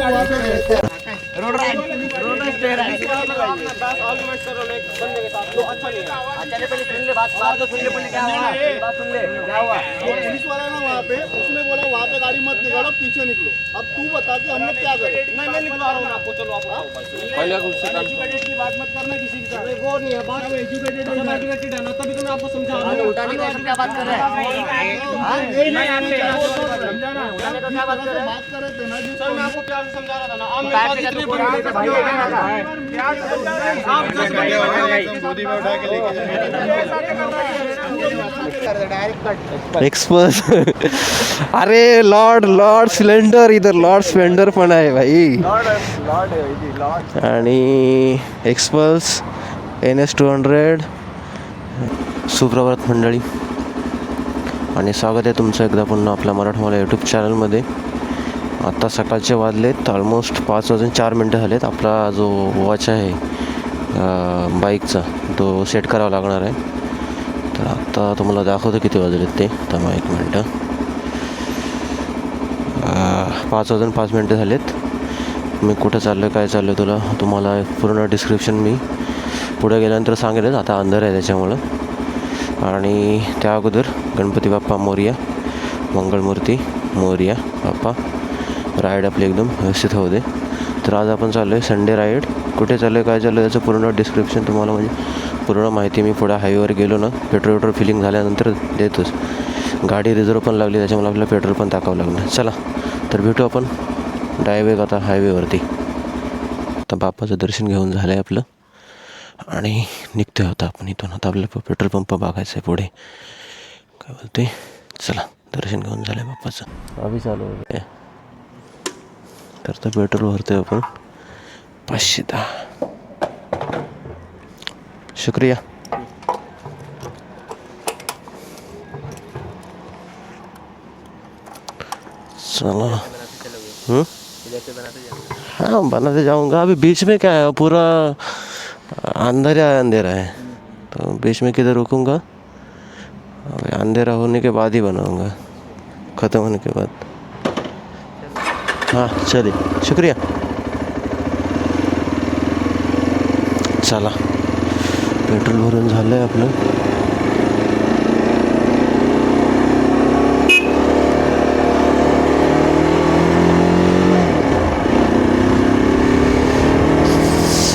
Road ride stay ride argument कर रहे हैं बंदे के साथ, अच्छा नहीं है। अच्छा ने पहले सुन ले बात तो सुन ले, पहले क्या हुआ बात सुन ले, क्या हुआ। पुलिस वाला ना वहाँ पे उसने बोला वहाँ पे गाड़ी मत निकालो, पीछे निकलो। अब तू बता कि हम लोग क्या करें। नहीं मैं निकलवा रहा हूँ आपको, चलो आप पहले उससे एजुकेटेड की बात मत करना किसी के साथ, वो नहीं है बात, एजुकेटेड है ना, तभी तो मैं आपको समझा रहा हूँ। उठाने का क्या बात कर रहे हैं, मैं आपसे समझाना उठाने का क्या बात कर रहे थे ना सर, मैं आपको प्यार से समझा रहा था ना। आप मेरे पास इतने एक्सपर्ट अरे लॉर्ड सिलेंडर, इधर लॉर्ड स्प्लेंडर पण आहे भाई, आणि एक्सपल्स NS200. सुप्रभात मंडळी, आणि स्वागत आहे तुमचं एकदा पुन्हा आपल्या मराठमोळ्या यूट्यूब चॅनलमध्ये. आत्ता सकाळचे वाजलेत ऑलमोस्ट 5:04 झालेत. आपला जो वॉच आहे बाईकचा तो सेट करावा लागणार आहे. तर आत्ता तुम्हाला दाखवतो किती वाजलेत ते. तर मग 1 मिनटं, 5:05 झालेत. मी कुठं चाललो काय चाललो तुम्हाला पूर्ण डिस्क्रिप्शन मी पुढे गेल्यानंतर सांगेलच. आता अंधार आहे त्याच्यामुळं. आणि त्या अगोदर गणपती बाप्पा मोरया, मंगळमूर्ती मोरया बाप्पा. राईड आपली एकदम व्यवस्थित होऊ दे. तर आज आपण चाललो आहे संडे राईड. कुठे चाललो आहे काय चाललो आहे याचं पूर्ण डिस्क्रिप्शन तुम्हाला, म्हणजे पूर्ण माहिती मी पुढे हायवेवर गेलो ना, पेट्रोल फिलिंग झाल्यानंतर देतोच. गाडी रिझर्व पण लागली त्याच्यामुळे आपल्याला पेट्रोल पण टाकावं लागणार. चला तर भेटू आपण डायरेक्ट आता हायवेवरती. आता बाप्पाचं दर्शन घेऊन झालं आहे आपलं आणि निघतो होता आपण इथून. आता आपल्याला पेट्रोल पंप बघायचं आहे पुढे, काय बोलते. चला दर्शन घेऊन झालं आहे बाप्पाचं. आम्ही चालू आहे तर पेट्रोल भरतो आहे आपण 510. शुक्रिया. चलो हाँ बनाते जाऊँगा. अभी बीच में क्या है, पूरा अंधेरा है तो बीच में किधर रुकूँगा. अभी अंधेरा होने के बाद ही बनाऊँगा, ख़त्म होने के बाद. हाँ चलिए शुक्रिया. चला पेट्रोल भरून झालं आहे आपलं.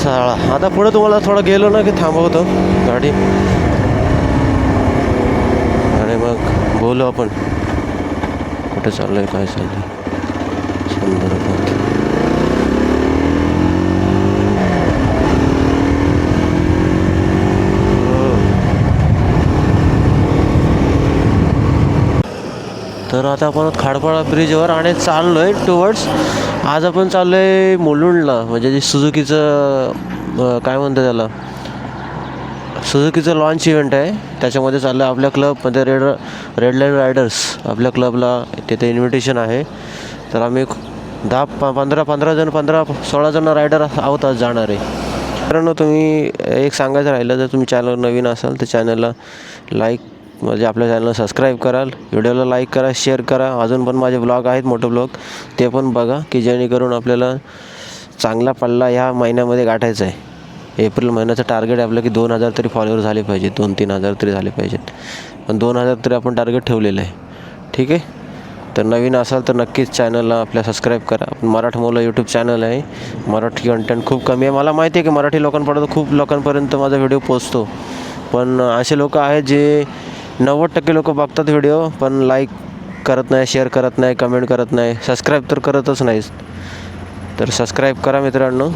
चला आता पुढे तुम्हाला थोडं गेलो ना की थांबवतो गाडी आणि मग बोलू आपण कुठे चाललो आहे काय चाललं आहे. तर आता आपण खाडपाडा ब्रिजवर आणि चाललो आहे टुवर्ड्स. आज आपण चाललो आहे मुलुंडला, म्हणजे जे सुझुकीचं काय म्हणतं त्याला, सुझुकीचं लॉन्च इव्हेंट आहे. त्याच्यामध्ये चाललं आहे आपल्या क्लबमध्ये रेड लाईन रायडर्स आपल्या क्लबला तिथे इन्व्हिटेशन आहे. तर आम्ही 15-16 जण रायडर आहोत आज जाणार आहे. कारण तुम्ही एक सांगायचं राहिलं, जर तुम्ही चॅनल नवीन असाल तर चॅनलला लाईक, म्हणजे आपल्या चॅनलला सबस्क्राईब कराल, व्हिडिओला लाईक करा, शेअर करा. अजून पण माझे ब्लॉग आहेत, मोठे ब्लॉग, ते पण बघा की जेणेकरून आपल्याला चांगला पल्ला ह्या महिन्यामध्ये गाठायचा आहे. एप्रिल महिन्याचं टार्गेट आहे आपलं की 2000 तरी फॉलोअर झाले पाहिजेत, 2-3 हजार तरी झाले पाहिजेत. पण 2000 तरी आपण टार्गेट ठेवलेलं आहे. ठीक आहे. तर नवीन असाल तर नक्कीच चॅनलला आपल्या सबस्क्राईब करा. आपण मराठमोळं यूट्यूब चॅनल आहे. मराठी कंटेंट खूप कमी आहे. मला माहिती आहे की मराठी लोकांपर्यंत खूप लोकांपर्यंत माझा व्हिडिओ पोचतो, पण असे लोक आहेत जे 90% लोक बघतात व्हिडिओ पण लाईक करत नाही, शेअर करत नाही, कमेंट करत नाही, सबस्क्राईब तर करतच नाहीस. तर सबस्क्राईब करा मित्रांनो,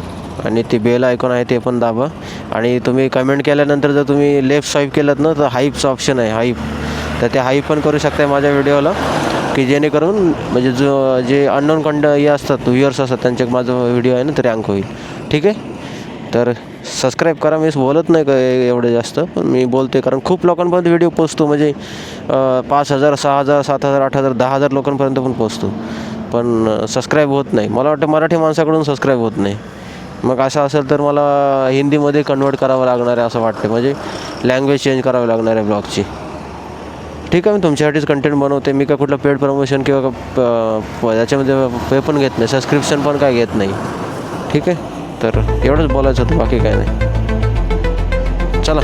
आणि ते बेल आयकॉन आहे ते पण दाबा. आणि तुम्ही कमेंट केल्यानंतर जर तुम्ही लेफ्ट स्वाईप केलं ना तर हाईपचं ऑप्शन आहे, हाईप, तर ते हाईप पण करू शकता माझ्या व्हिडिओला, की जेणेकरून म्हणजे जे अननोन हे असतात व्ह्युअर्स असतात त्यांचे माझं व्हिडिओ आहे ना तर रँक होईल. ठीक आहे. तर सबस्क्राईब करा. मी बोलत नाही का एवढे जास्त, पण मी बोलते कारण खूप लोकांपर्यंत व्हिडिओ पोचतो, म्हणजे 5000, 6000, 7000, 8000, 10000 लोकांपर्यंत पण पोचतो, पण सबस्क्राईब होत नाही. मला वाटतं मराठी माणसाकडून सबस्क्राईब होत नाही. मग असं असेल तर मला हिंदीमध्ये कन्वर्ट करावं लागणार आहे असं वाटतं, म्हणजे लँग्वेज चेंज करावी लागणार आहे ब्लॉगची. ठीक आहे, मी तुमच्यासाठीच कंटेंट बनवते. मी काय कुठलं पेड प्रमोशन किंवा त्याच्यामध्ये पे पण घेत नाही, सबस्क्रिप्शन पण काय घेत नाही. ठीक आहे, तर एवढंच बोलायचं होतं, बाकी काय नाही. चला.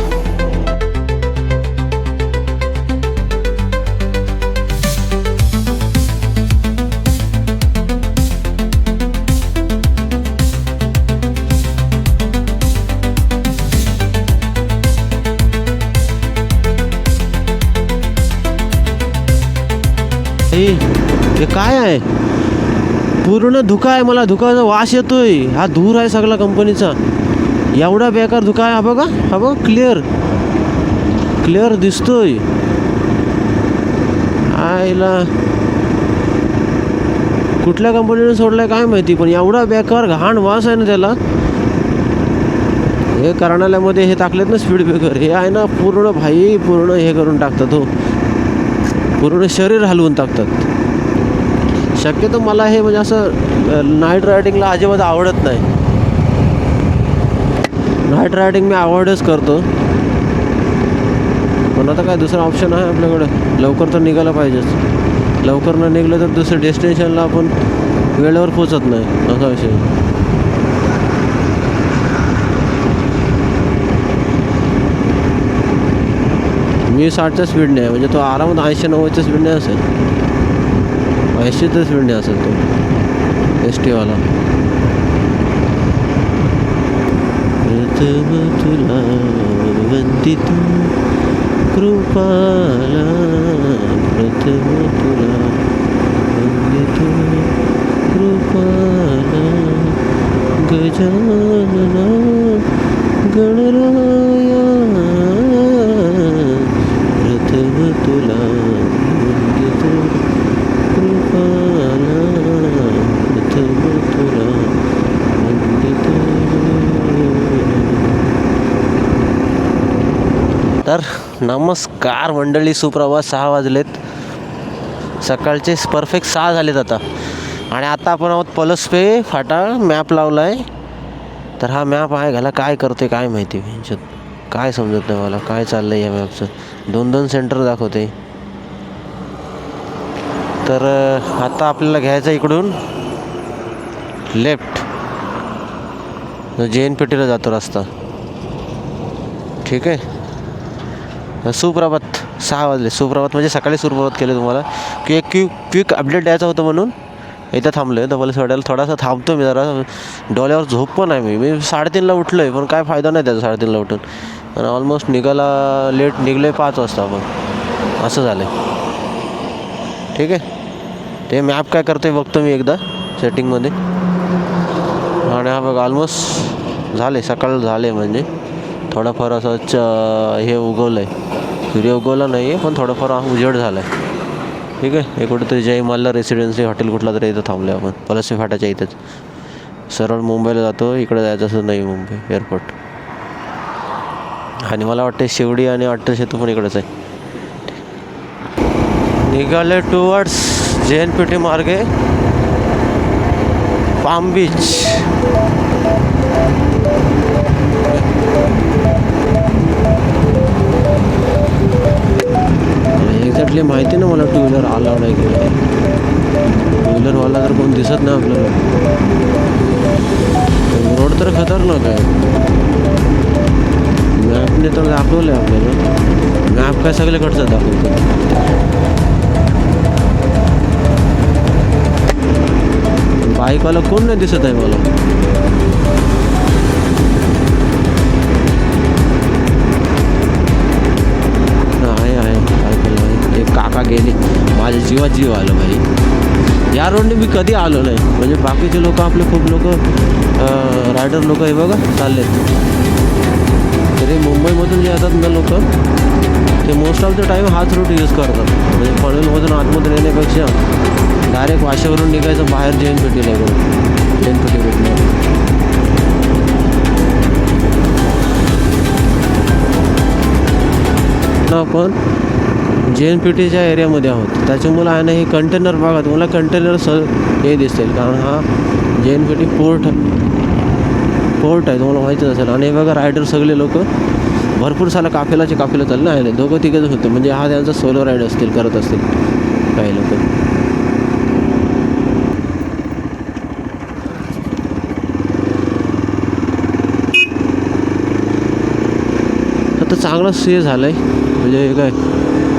हे काय आहे? पूर्ण धुका आहे, मला धुकाचा वास येतोय. हा धूर आहे सगळा कंपनीचा. एवढा बेकार धुका आहे. हा बघा, हा बघ, क्लिअर दिसतोय. आईला कुठल्या कंपनीने सोडलाय काय माहिती, पण एवढा बेकार घाण वास आहे ना त्याला. हे कर्नाल्यामध्ये हे टाकलेत ना स्पीड ब्रेकर, हे आहे ना पूर्ण भाई पूर्ण हे करून टाकतात. हो, पूर्ण शरीर हलवून टाकतात. शक्यतो मला हे म्हणजे असं नाईट रायडिंगला अजिबात आवडत नाही. नाईट रायडिंग मी अवॉइडच करतो, पण आता काय दुसरा ऑप्शन आहे आपल्याकडं. लवकर तर निघायला पाहिजेच. लवकर न निघलं तर दुसऱ्या डेस्टिनेशनला आपण वेळेवर पोचत नाही, असा विषय. मी 60च्या स्पीडने आहे, म्हणजे तो आरामात 80-90च्या स्पीडने असेल. 80च्या स्पीडने असेल तो एस टीवाला. प्रथम तुला वंदित कृपाला, प्रथम तुला वंदित कृपाला, गजानना गणराया, प्रथम तुला वंदित कृपाला, प्रथम तुला वंदित. तर नमस्कार मंडळी, सुप्रभात. 6 वाजलेत, सकाळचे परफेक्ट 6 झालेत आता. आणि आता आपण आहोत पलसपे फाटा. मॅप लावला आहे, तर हा मॅप आहे घाला काय करते काय माहिती. काय समजत नाही मला काय चाललं आहे या मॅपचं. 2-2 सेंटर दाखवते. तर आता आपल्याला घ्यायचं इकडून लेफ्ट, JNPT जातो रस्ता. ठीक आहे. सुप्रभात. 6 वाजले. सुप्रभात म्हणजे सकाळी सुप्रभात केले तुम्हाला की एक क्विक अपडेट द्यायचं होतं म्हणून इथं थांबलो आहे. डबल सोडायला थोडासा थांबतो मी जरा. डोळ्यावर झोप पण आहे. मी 3:30ला उठलो आहे, पण काय फायदा नाही त्याचा 3:30ला उठून. आणि ऑलमोस्ट निघायला लेट निघलो आहे 5 वाजता आपण. असं झालं आहे. ठीक आहे. ते मॅप काय करतो आहे बघतो मी एकदा सेटिंगमध्ये. आणि हा बघा ऑलमोस्ट झाले, सकाळ झाले. म्हणजे थोडंफार असं हे उगवलं आहे. सूर्य उगवला नाही आहे, पण थोडंफार उजेड झाला आहे. ठीक आहे. हे कुठेतरी जय मल्हार रेसिडेन्सी हॉटेल कुठला तरी इथं थांबलो आहे आपण, पलसपे फाट्याच्या इथंच. सरळ मुंबईला जातो, इकडे जायचं असं नाही, मुंबई एअरपोर्ट. आणि मला वाटते शिवडी आणि अट्टर सेतू पण इकडेच आहे. निघाले टुवर्ड्स JNPT मार्गे पाम बीच. एक्झॅक्टली माहिती ना मला 2 व्हीलर आला नाही की 2 व्हीलरवाला तर कोण दिसत नाही आपल्याला. रोड तर खतरनाक आहे. मॅपने तर दाखवलं आहे आपल्याला. मॅप काय सगळीकडचं दाखवतो. बाईकवाला कोण नाही दिसत आहे मला. आहे बाईकवाला आहे. एक काका गेले, माझ्या जीवात जीव आलं भाई. या रोडने मी कधी आलो नाही. म्हणजे बाकीचे लोक आपले खूप लोक रायडर लोक हे बघा चालले. तरी मुंबईमधून जे येतात ना लोक, ते मोस्ट ऑफ द टाईम हाच रूट यूज करतात. म्हणजे पनवेलमधून आतमध्ये येण्यापेक्षा डायरेक्ट वाशेवरून निघायचं बाहेर JNPTला करून. JNPT भेटणार आपण JNPTच्या एरियामध्ये आहोत. त्याच्यामुळे आहे ना हे कंटेनर बघा, तुम्हाला कंटेनर हे दिसतील, कारण हा JNPT पोर्ट आहे, तुम्हाला माहितीच असेल. आणि हे बघा रायडर सगळे लोक भरपूर साला काफेला चाललं आहे. दोघं तिघंच होते, म्हणजे हा त्यांचा सोलो राईड असतील, करत असतील काही लोक. आता चांगलं हे झालं आहे, म्हणजे काय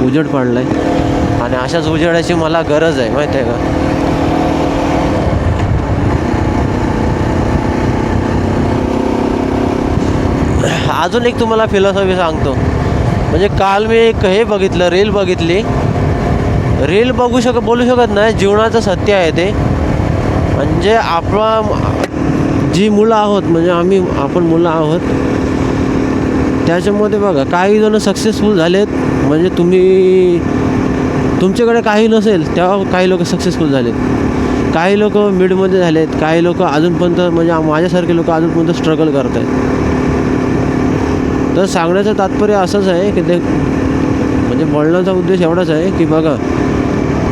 उजेड पडला आहे आणि अशाच उजेडाची मला गरज आहे, माहीत आहे का. अजून एक तुम्हाला फिलॉसॉफी सांगतो. म्हणजे काल मी एक हे बघितलं, रील बघितली. रील बोलू शकत नाही, जीवनाचं सत्य आहे ते. म्हणजे जी मुलं आहोत, म्हणजे आपण मुलं आहोत, त्याच्यामध्ये बघा काही जण सक्सेसफुल झालेत. म्हणजे तुमच्याकडे काही नसेल तेव्हा काही लोक सक्सेसफुल झालेत, काही लोक मिडमध्ये झालेत, काही लोक अजूनपर्यंत, म्हणजे माझ्यासारखे लोक अजूनपर्यंत स्ट्रगल करत आहेत. तर सांगण्याचं तात्पर्य असंच आहे की म्हणजे बोलण्याचा उद्देश एवढाच आहे की बघा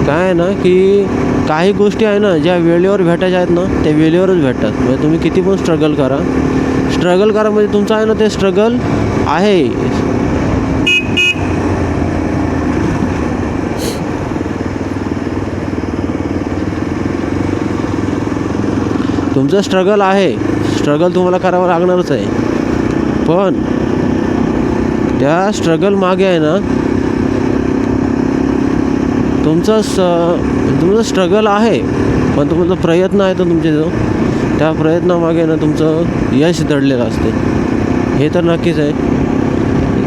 काय आहे ना, की काही गोष्टी आहे ना ज्या वेळेवर भेटायच्या आहेत ना, त्या वेळेवरच भेटतात. म्हणजे तुम्ही किती पण स्ट्रगल करा म्हणजे तुमचं आहे ना ते स्ट्रगल आहे. तुमचं स्ट्रगल तुम्हाला करावं लागणारच आहे. पण त्या स्ट्रगल मागे आहे ना तुमचं स्ट्रगल आहे, पण तुमचा प्रयत्न आहे तर त्या प्रयत्नामागे ना तुमचं यश दडलेलं असते, हे तर नक्कीच आहे.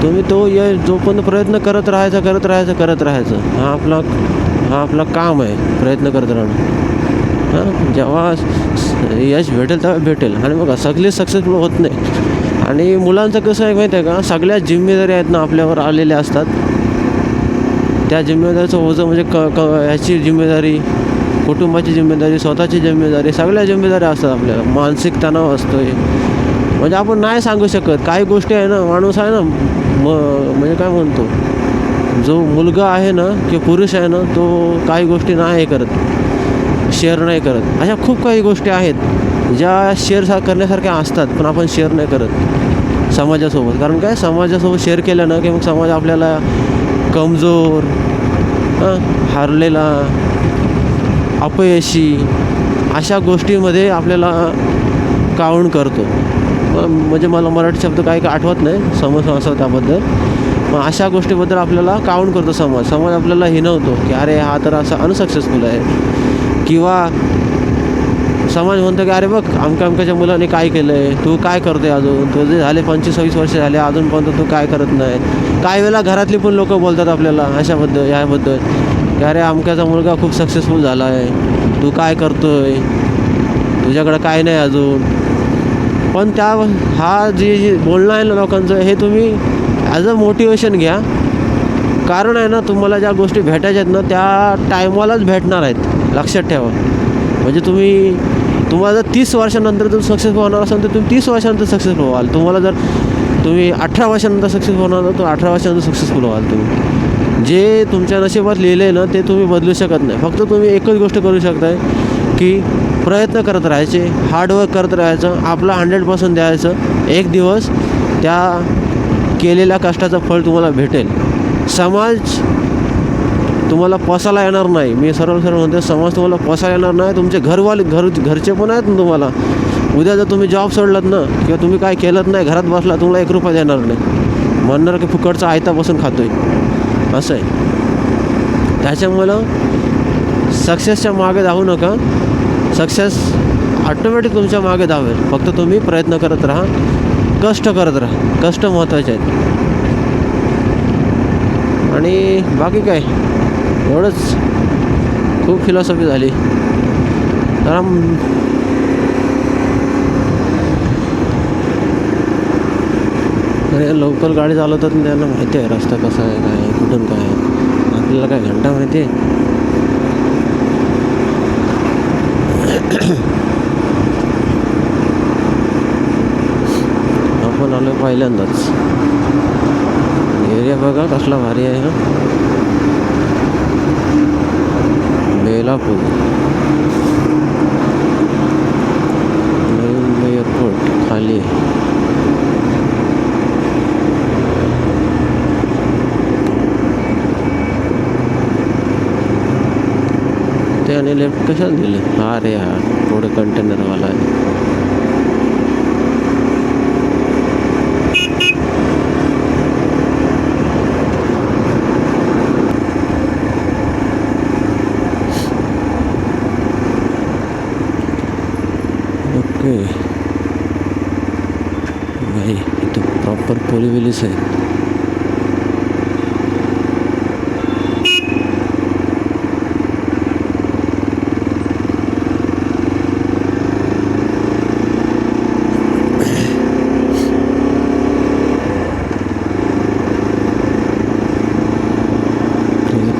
तुम्ही तो यश जोपर्यंत प्रयत्न करत राहायचं. हा आपला काम आहे, प्रयत्न करत राहणं. हां, जेव्हा यश भेटेल तेव्हा भेटेल. आणि बघा सगळे सक्सेसफुल होत नाही. आणि मुलांचं कसं आहे माहिती आहे का, सगळ्या जिम्मेदारी आहेत ना आपल्यावर आलेल्या असतात. त्या जिम्मेदारीचं ओझं म्हणजे ह्याची जिम्मेदारी, कुटुंबाची जिम्मेदारी, स्वतःची जिम्मेदारी, सगळ्या जिम्मेदारी असतात आपल्याला. मानसिक तणाव असतो आहे. म्हणजे आपण नाही सांगू शकत काही गोष्टी आहे ना. माणूस आहे ना म्हणजे काय म्हणतो, जो मुलगा आहे ना किंवा पुरुष आहे ना, तो काही गोष्टी नाही शेअर नाही करत. अशा खूप काही गोष्टी आहेत ज्या शेअर करण्यासारख्या असतात, पण आपण शेअर नाही करत समाजासोबत. कारण काय, समाजासोबत शेअर केलं ना की मग समाज आपल्याला कमजोर, हारलेला, अपयशी अशा गोष्टीमध्ये आपल्याला काउंट करतो. म्हणजे मला मराठी शब्द काही आठवत नाही समज असं त्याबद्दल, पण अशा गोष्टीबद्दल आपल्याला काउंट करतो समाज आपल्याला हिणवतो की अरे हा तर असा अनसक्सेसफुल आहे. किंवा समाज म्हणतो की अरे बघ अमक्याच्या मुलाने काय केलं आहे, तू काय करते अजून, तुझे झाले 25-26 वर्ष झाले अजूनपर्यंत तू काय करत नाही. काही वेळेला घरातली पण लोक बोलतात आपल्याला ह्याबद्दल की अरे अमक्याचा मुलगा खूप सक्सेसफुल झाला आहे, तू काय करतोय, तुझ्याकडं काय नाही अजून. पण हा जे बोलणं आहे ना लोकांचं, हे तुम्ही ॲज अ मोटिवेशन घ्या. कारण आहे ना तुम्हाला ज्या गोष्टी भेटायच्या आहेत ना त्या टायमालाच भेटणार आहेत, लक्षात ठेवा. म्हणजे तुम्हाला जर 30 वर्षानंतर जर सक्सेसफुल होणार असेल तर तुम्ही 30 वर्षानंतर सक्सेसफुल व्हाल. तुम्ही 18 वर्षानंतर सक्सेसफुल होणार तर 18 वर्षानंतर सक्सेसफुल व्हाल. तुम्ही जे तुमच्या नशिबात लिहिलं आहे ना ते तुम्ही बदलू शकत नाही. फक्त तुम्ही एकच गोष्ट करू शकताय की प्रयत्न करत राहायचे, हार्डवर्क करत राहायचं, आपला 100% द्यायचं. एक दिवस त्या केलेल्या कष्टाचं फळ तुम्हाला भेटेल. समाज तुम्हाला पोसायला येणार नाही. मी सरळ म्हणते, समाज तुम्हाला पोसायला येणार नाही. तुमचे घरचे पण आहेत ना तुम्हाला. उद्या जर तुम्ही जॉब सोडलात ना किंवा तुम्ही काय केलं नाही, घरात बसला, तुम्हाला 1 रुपया देणार नाही. म्हणणार की फुकटचा आयता बसून खातोय, असं आहे. त्याच्यामुळं सक्सेसच्या मागे धावू नका. सक्सेस ऑटोमॅटिक तुमच्या मागे धावेल. फक्त तुम्ही प्रयत्न करत राहा, कष्ट करत राहा. कष्ट महत्त्वाचे आहेत. आणि बाकी काय एवढंच. खूप फिलॉसॉफी झाली. तर लोकल गाडी चालवतात ना त्यांना माहिती आहे रस्ता कसा आहे, काय आहे, कुठून काय आहे. आपल्याला काय घंटा माहिती आहे. आपण आलो पहिल्यांदाच. एरिया बघा कसला भारी आहे. बेलापूर नवीन एअरपोर्ट खाली आहे. याने लेफ्ट कशाला दिलं? अरे हा पुढे कंटेनरवाला आहे. ओके भाई इथं प्रॉपर पोलीस आहे.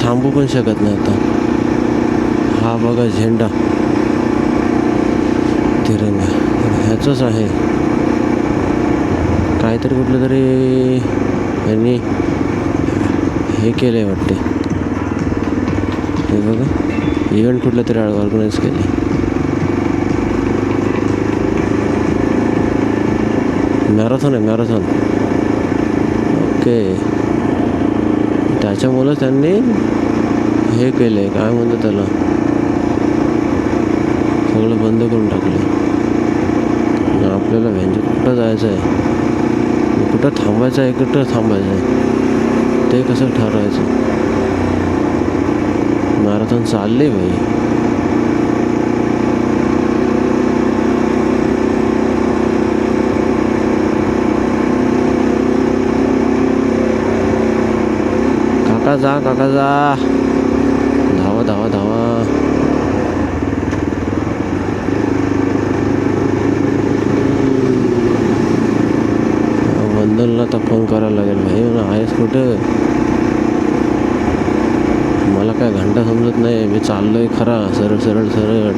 थांबू पण शकत नाही आता. हा बघा झेंडा तिरंगा ह्याचंच आहे. काहीतरी कुठलं तरी यांनी हे केलं आहे वाटते. हे बघा इव्हेंट कुठलं तरी ऑर्गनाईज केले. मॅरेथॉन आहे मॅरेथॉन. ओके त्याच्यामुळंच त्यांनी हे केलं आहे काय म्हणतात त्याला सगळं बंद करून टाकलं. आपल्याला व्हेंजर कुठं जायचं आहे कुठं थांबायचं आहे कुठं थांबायचं आहे ते कसं ठरवायचं. मॅरेथॉन चालले भाई. काका जा काका जा धावा धावा धावा. वंदनला तर फोन करायला लागेल भाई. आहेस कुठं? मला काय घंटा समजत नाही. मी चाललोय खरा सरळ सरळ सरळ.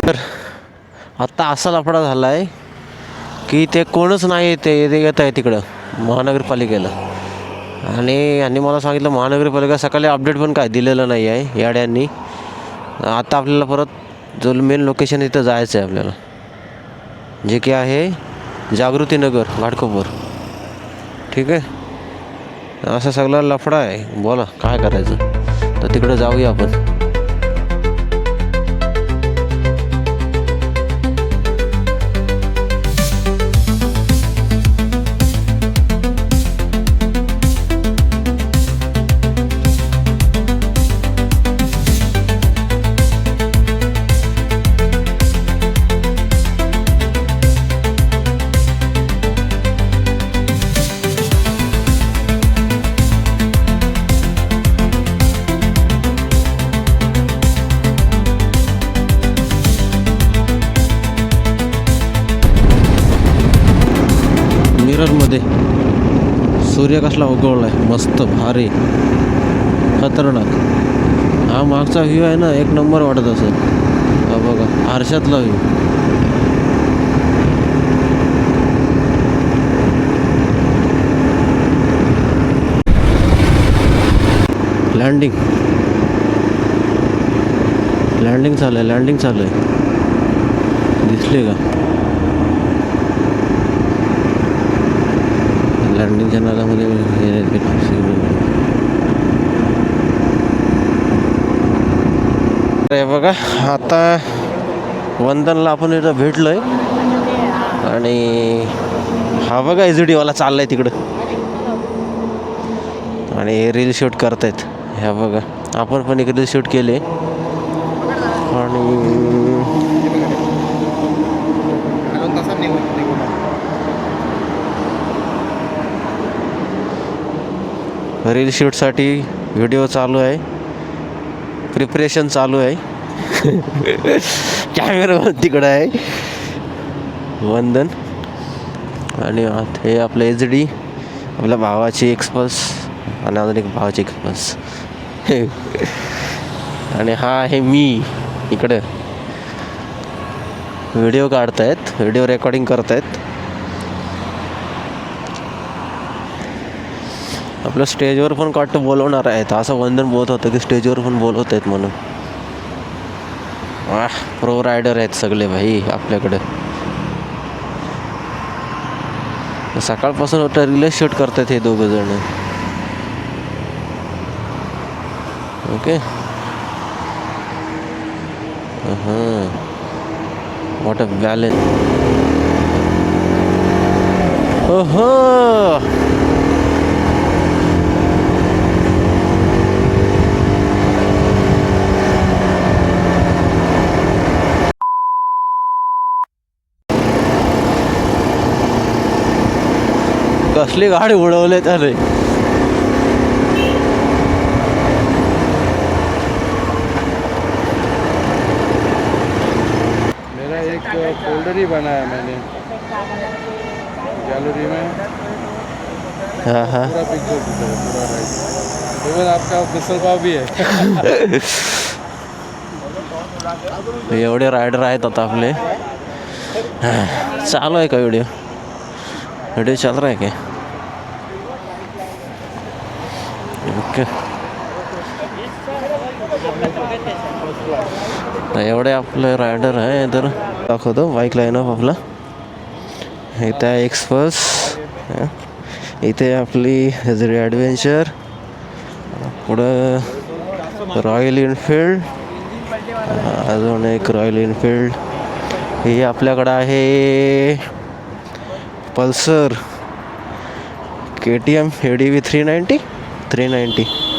तर आत्ता असा लफडा झाला आहे की ते कोणच नाही ते येत आहे तिकडं महानगरपालिकेला. आणि मला सांगितलं महानगरपालिका सकाळी अपडेट पण काय दिलेलं नाही आहे याड्यांनी. आता आपल्याला परत जो मेन लोकेशन इथं जायचं आहे आपल्याला जे की आहे जागृतीनगर घाटकोपर. ठीक आहे असा सगळा लफडा आहे. बोला काय करायचं तर तिकडे जाऊया आपण. मिररमध्ये सूर्य कसला उगवला आहे मस्त भारी खतरनाक. हा मागचा व्ह्यू आहे ना एक नंबर वाटत असेल. हा बघा आरशातला व्ह्यू. लँडिंग चालू आहे दिसले का? लँडिंगच्या नादामध्ये हे बघा आता वंदनला आपण इथं भेटलोय आणि हा बघा एजडीवाला चाललाय तिकडं आणि रील शूट करतायत. ह्या बघा आपण पण एक रील शूट केले आणि रील शूटसाठी व्हिडिओ चालू आहे. प्रिपरेशन चालू आहे. कॅमेरा तिकडं आहे वंदन आणि हे आपलं HD आपल्या भावाची एक्सपल्स आणि अजून एक भावाची एक्सपल्स आणि हा आहे मी इकडं. व्हिडिओ काढतायत व्हिडिओ रेकॉर्डिंग करतायत. आपलं स्टेजवर पण वाटतं बोलवणार आहेत असं वंदन बोलत होतं की स्टेजवर पण बोलवत आहेत म्हणून. वाह प्रो रायडर आहेत सगळे भाई आपल्याकडं. सकाळपासून रिले शूट करतात हे दोघं जण. ओके. What a balance. कसली गाडी उडवले त्याने. मेरा एक फोल्डर ही बनाया मैंने गैलरी में. हाँ हाँ. पूरा पिक्चर पूरा राइट. इवन आपका मिसल पाव भी है. एवढे रायडर आहेत आता आपले. चालू आहे का व्हिडिओ? व्हिडिओ चल रहा है क्या? ओके. एवढे आपले रायडर आहे. तर दाखवतो बाईक लाईनअप आपला. इथे आहे एक्सपल्स, इथे आपली हजरी ॲडव्हेंचर, पुढं रॉयल एनफिल्ड, अजून एक रॉयल एनफिल्ड. ही आपल्याकडं आहे पल्सर, KTM ADV 390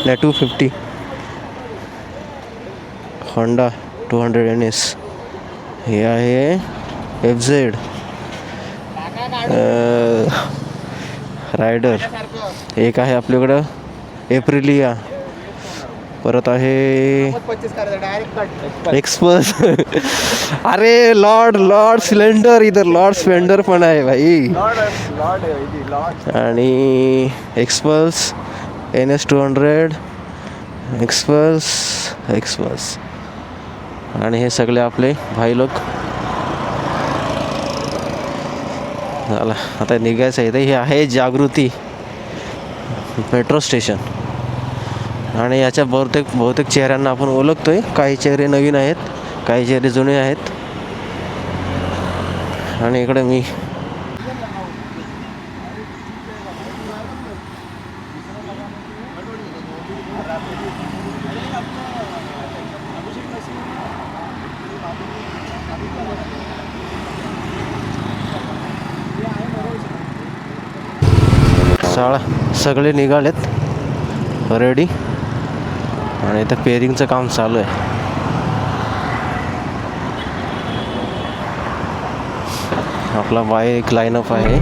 नाही 250, होंडा 200 NS. हे आहे FZ रायडर. एक आहे आपल्याकडं एप्रिलिया. परत आहे एक्सपल्स. अरे लॉर्ड सिलेंडर, इधर लॉर्ड स्प्लेंडर पण आहे भाई. आणि एक्सपल्स NS 200 एक्सपल्स. आणि हे सगळे आपले भाई लोक. झाला आता निघायचं आहे. हे आहे जागृती मेट्रो स्टेशन. आणि याच्या बहुतेक चेहऱ्यांना आपण ओळखतोय. काही चेहरे नवीन आहेत, काही चेहरे जुने आहेत. आणि इकडे मी सगळे निघालेत रेडी. आणि इथं पेरिंगचं काम चालू आहे. आपला बाईक लाईनअप आहे.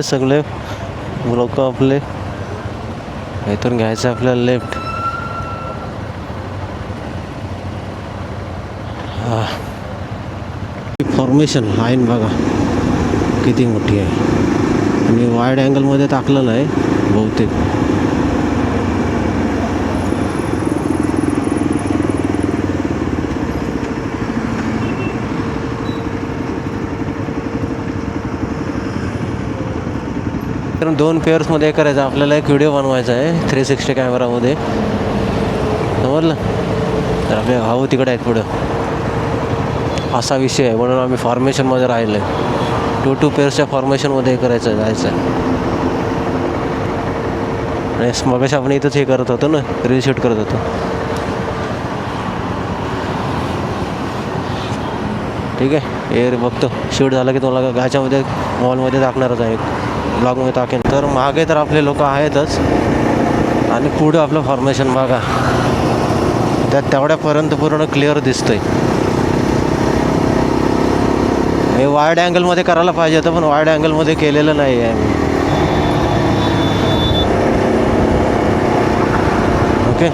सगळे लोक आपले इथून घ्यायचं आपल्याला लेफ्ट. फॉर्मेशन लाईन बघा किती मोठी आहे. आणि वाईड अँगलमध्ये टाकलेलं आहे बहुतेक. कारण 2 पेअर्समध्ये करायचं आपल्याला. एक व्हिडिओ बनवायचा आहे 360 कॅमेरामध्ये, समजलं. तर आपले भाऊ तिकडे आहेत पुढं, असा विषय आहे. म्हणून आम्ही फॉर्मेशनमध्ये राहिलो आहे. 2 पेअर्सच्या फॉर्मेशनमध्ये करायचं जायचं. आणि मगाशी आपण इथंच हे करत होतो ना, रील शूट करत होतो. ठीक आहे. हे बघतो शूट झालं की तुम्हाला ह्याच्यामध्ये मॉलमध्ये टाकणारच आहे, ब्लॉगमध्ये टाकेन. तर मागे तर आपले लोक आहेतच. आणि पुढं आपलं फॉर्मेशन बघा, त्यात तेवढ्यापर्यंत पूर्ण क्लिअर दिसतंय. हे वाईड अँगलमध्ये करायला पाहिजे होतं, पण वाईड अँगलमध्ये केलेलं नाही आहे मी. ओके,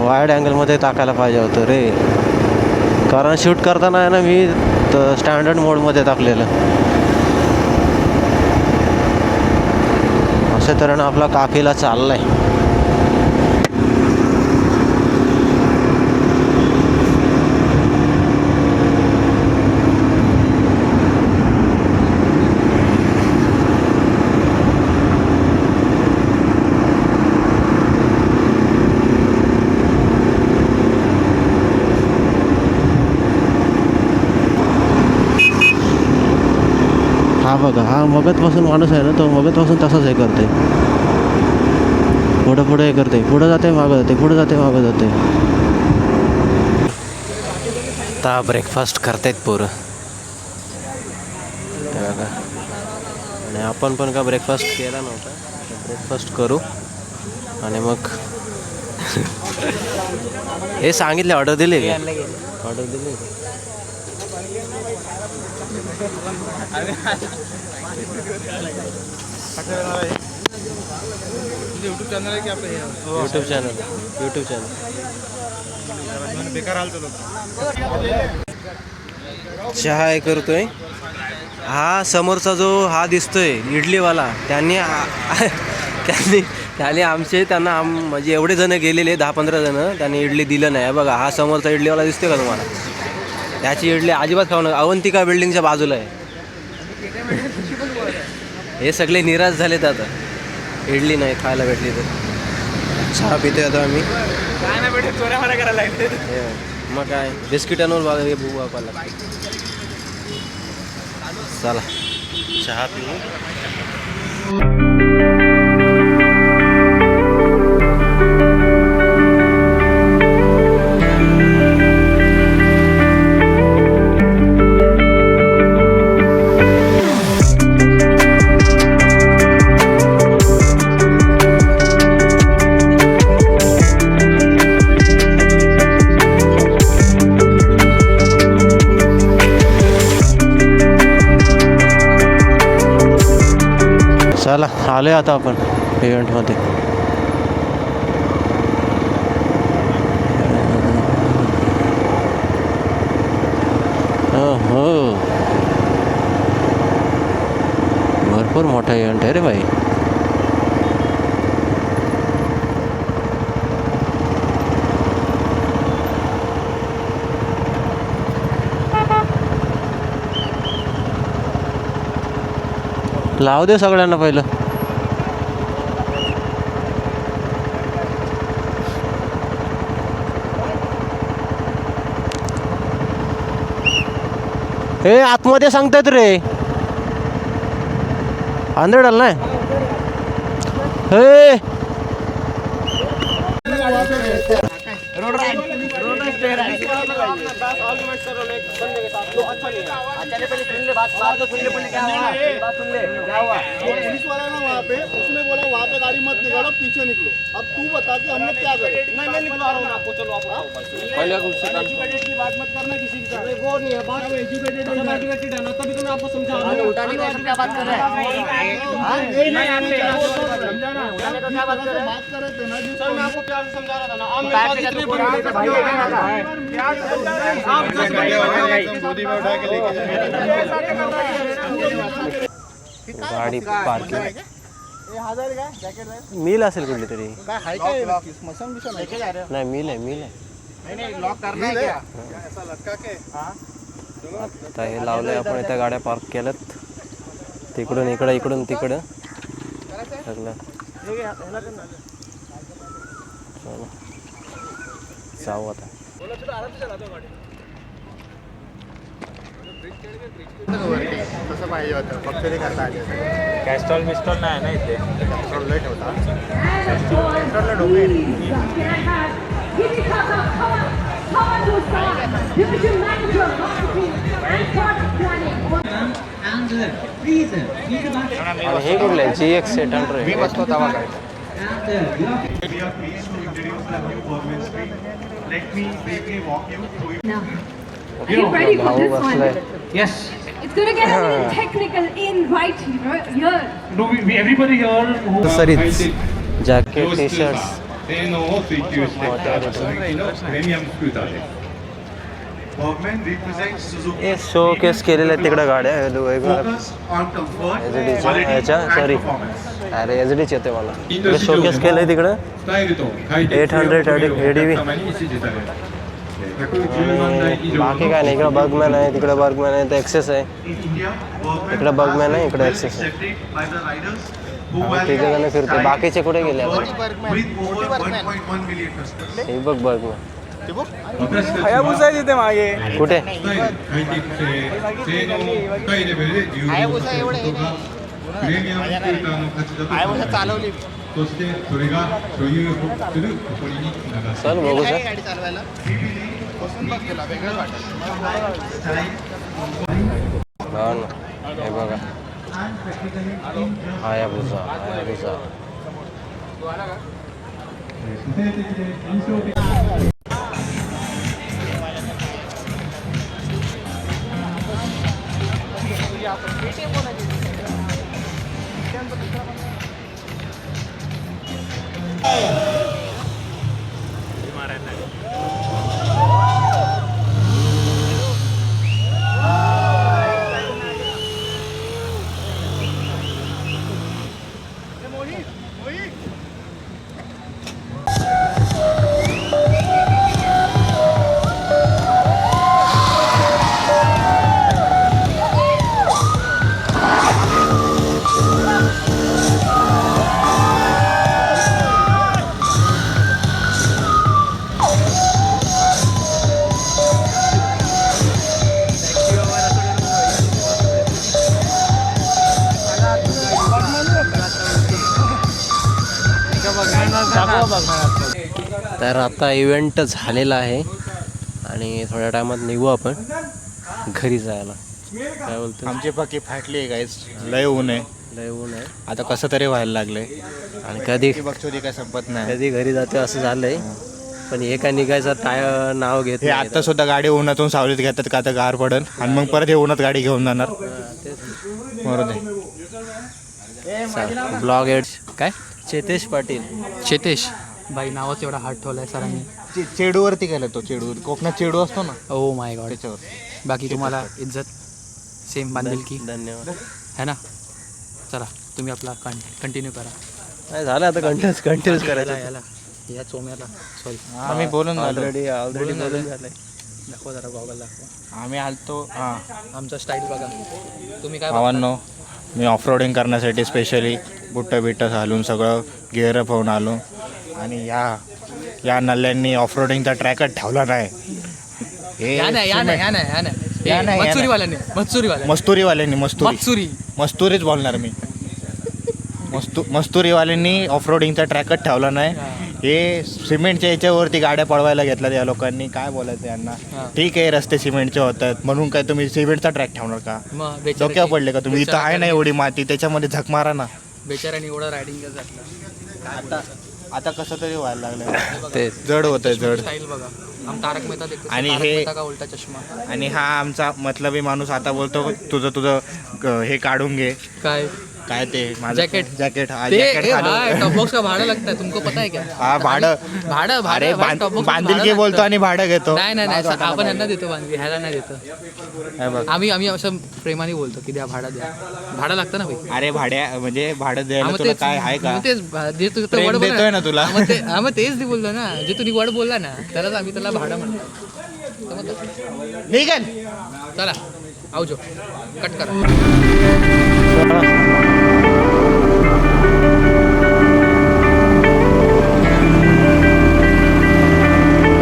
वाईड अँगलमध्ये टाकायला पाहिजे होतं रे, कारण शूट करताना आहे ना मी स्टँडर्ड मोडमध्ये टाकलेलं. अशा तऱ्हेनं आपला काफिला चाललाय. हा बघा, हा मगतपासून माणूस आहे ना, तो मगतपासून तसाच हे करते, पुढं पुढे हे करते, पुढं जाते मागं जाते, पुढं जाते मागं जाते. आता ब्रेकफास्ट करतायत पोरं बघा, आणि आपण पण का ब्रेकफास्ट केला नव्हता. ब्रेकफास्ट करू आणि मग हे सांगितले, ऑर्डर दिली का? ऑर्डर दिली. यूट्यूब चॅनल आहे की आपलं? YouTube channel. बेकार हाल चालू. चहा हे करतोय. हा समोरचा जो हा दिसतोय इडलीवाला, त्यांनी त्यांना म्हणजे एवढे जण गेलेले 10-15 जण, त्यांनी इडली दिलं नाही. बघा, हा समोरचा इडलीवाला दिसतोय का तुम्हाला? त्याची इडली अजिबात खाऊ नका. अवंतिका बिल्डिंगच्या बाजूला आहे. हे सगळे निराश झालेत आता, इडली नाही खायला भेटली तर. चहा पितोय आता आम्ही. काय नाही भेटत, चोऱ्या मारा करायला लागले. मग काय बिस्किटांवर बघा हे भू वापायला लागते. चला चहा पिऊ. चला आलोय आता आपण इव्हेंटमध्ये. हो, भरपूर मोठा इव्हेंट आहे रे भाई. लावू दे सगळ्यांना पहिलं. हे आतमध्ये सांगतात रे, आंधळाल नाही हे. रोड राइड स्टेयर है। आर्गुमेंट कर रहे हो बंदे के साथ, तो अच्छा नहीं है। अच्छा पहले सुन ले बात, तो सुन ले पहले क्या हुआ, बात सुन ले क्या हुआ। वो पुलिस वाला ना वहाँ पे, उसने बोला वहाँ पे गाड़ी मत निकालो, पीछे निकलो। अब तू बता कि हम लोग क्या करें। नहीं मैं निकलवा रहा हूँ आपको, चलो आप उठाओ पहले उससे एजुकेटेड की बात मत करना किसी के साथ। वो नहीं है बात, एजुकेटेड है ना, तभी तो मैं आपको समझा रहा हूँ। उठाने को क्या बात कर रहे हैं, नहीं आपने समझाना, उठाने को क्या बात कर रहे हैं, बात कर रहे थे ना जी। सर मैं आपको प्यार से समझा रहा था ना, आप मेरे पास इतने बड़े गाडी पार्किंग मिल असेल कुठली तरी. नाही मिल आहे. लॉक करना है क्या, आता हे लावलंय आपण. इथं गाड्या पार्क केल्यात, तिकडून इकडं, इकडून तिकडं सगळं. चला जाऊ आता. कसं पाहिजे होतं, फक्त ते करता आले. कॅस्ट्रॉल मिस्टॉल नाही ना इथे, कॅस्ट्रॉल लय ठेवता. कॅस्ट्रॉलला डोमे हे कुठलं GX 800 मी बसतो तवा काय we are pleased to introduce the new Bergman Street. Let me briefly walk you through it. Now, are you ready for भाऊ this one? बसलाय. Yes. It's going to get a little technical in right here. No, everybody here who सरीच jacket T shirts 性能を追求してきたスズキのプレミアムスクーターです。Bergman represents Suzuki. हे showcase केलेले आहेत तिकडे गाड्या वेगवेगळ्या Focus on comfort, एच quality, ह्याच्या and सॉरी performance. अरे एच डीच येते मला शोकेस केलंय तिकडं スタイルと快適性を 800 お客様に支持される。110万台以上の बाकी काय नाही इकडं बर्गमॅन आहे तिकडे बर्गमॅन आहे ते एक्सेस आहे In India, Bergman इकडे बर्गमॅन आहे इकडे is एक्सेस आहे accepted by the riders who आम्ही value तिघ जण फिरते style, बाकीचे कुठे गेले आता? comfort with over 1.1 million customers. हे बघ बर्गमॅन 私たちの कुठे スタイル、快適性、性能を高いレベルで重要させることがプレミアムスクーターの価値だと考えます。そしてそれが所有する誇りにつながってい चल ます。 बघू सर हा ना हे बघा हायाबुसा हायाबुसा तर आता इव्हेंट झालेला आहे आणि थोड्या टायमात निघू आपण घरी जायला काय बोलतो आमची पक्की फाटली आहे गाईज लय ऊन आहे लय ऊन आहे आता कसं तरी व्हायला लागलंय आणि कधी बघतो काय संपत नाही कधी घरी जाते असं झालंय पण हे काय निघायचं नाव घेत हे आता सुद्धा गाडी उन्हातून सावलीत घेतात का आता गार पडन आणि मग परत हे उन्हात गाडी घेऊन जाणार बरोबर ब्लॉग एड काय चेतेश पाटील चेतेश बाई नावच एवढा हार्ड ठेवलाय सरांनी चेडूवरती गेला तो चेडू कोकणात चेडू असतो ना ओ माय गॉड त्याच्यावर बाकी तुम्हाला इज्जत सेम बांधील की धन्यवाद है ना चला तुम्ही आपला कंटिन्यू करा नाही झालं आता कंटिन्यूस करायचं याला या चोम्याला सॉरी आम्ही बोलून ऑलरेडी बोलून बोलून झालंय. झालंय दाखवा जरा गॉगल दाखवा आम्ही आलतो हां आमचा स्टाईल बघा तुम्ही काय भावांनो मी ऑफरोडिंग करण्यासाठी स्पेशली बुट्टं बिट्टं घालून सगळं गिअरअप होऊन आलो आणि या नल्ल्यांनी ऑफरोडिंगचा ट्रॅकच ठेवला नाही या नाही मस्तुरीवाल्यांनी मस्तुरीच बोलणार मी मस्तुरीवाल्यांनी ऑफरोडिंगचा ट्रॅकच ठेवला नाही हे सिमेंटच्या याच्यावरती गाड्या पळवायला घेतल्या या लोकांनी काय बोलायचं यांना ठीक आहे रस्ते सिमेंटचे होतात म्हणून काय तुम्ही सिमेंटचा ट्रॅक ठेवणार का डोक्यावर पडले का तुम्ही इथं आहे ना एवढी माती त्याच्यामध्ये झक मारा ना बेचाऱ्याने एवढं रायडिंग आता कसं तरी व्हायला लागलं ते जड होतंय जड स्टाईल बघा आम तारक मेहता देखतो आणि तारक हे- मेहता का उलटा चष्मा आणि हा आमचा मतलबी माणूस आता बोलतो तुझं हे काढून घे काय ते जॅकेट जॅकेट टॉप बॉक्स का भाड़ा लगता है तुमको पता है क्या हा भाडं अरे बांधिलकी बोलतो आणि भाडं घेतो नाही आपण यांना देतो बांधली ह्याला नाही देतो आम्ही असं प्रेमाने बोलतो की द्या भाडं लागतं ना भाई अरे म्हणजे भाडं द्यायला तुला काय आहे का तेच जे तू प्रेम वड देतोय ना तुला मग तेच बोललो ना जे तुम्ही वड बोलला ना त्यालाच आम्ही त्याला भाडं म्हणतो समजलं? ठीक आहे चला आवजो कट करा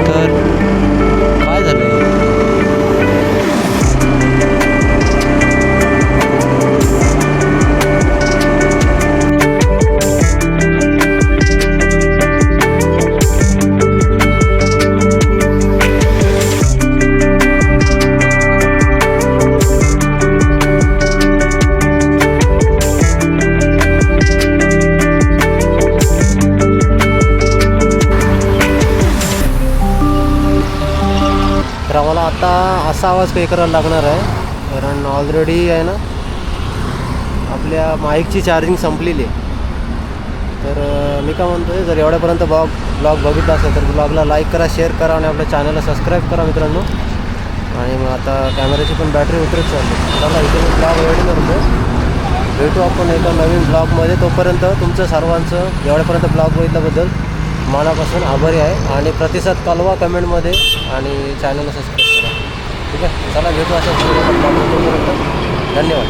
तर काय झालंय थोडासा आवाज काही करायला लागणार आहे, कारण ऑलरेडी आहे ना आपल्या माईकची चार्जिंग संपलेली आहे. तर मी काय म्हणतो आहे, जर एवढ्यापर्यंत ब्लॉग बघितला असेल तर ब्लॉगला लाईक करा, शेअर करा आणि आपल्या चॅनलला सबस्क्राईब करा मित्रांनो. आणि मग आता कॅमेऱ्याची पण बॅटरी उतरत चालली. चला इथे मी ब्लॉग एंड करतो. भेटू आपण एका नवीन ब्लॉगमध्ये. तोपर्यंत तुमचं सर्वांचं एवढ्यापर्यंत ब्लॉग बघितल्याबद्दल मनापासून आभारी आहे. आणि प्रतिसाद कळवा कमेंटमध्ये आणि चॅनलला सबस्क्राईब करा. ठीक आहे, चला भेटू असं ब्लॉग. तोपर्यंत धन्यवाद.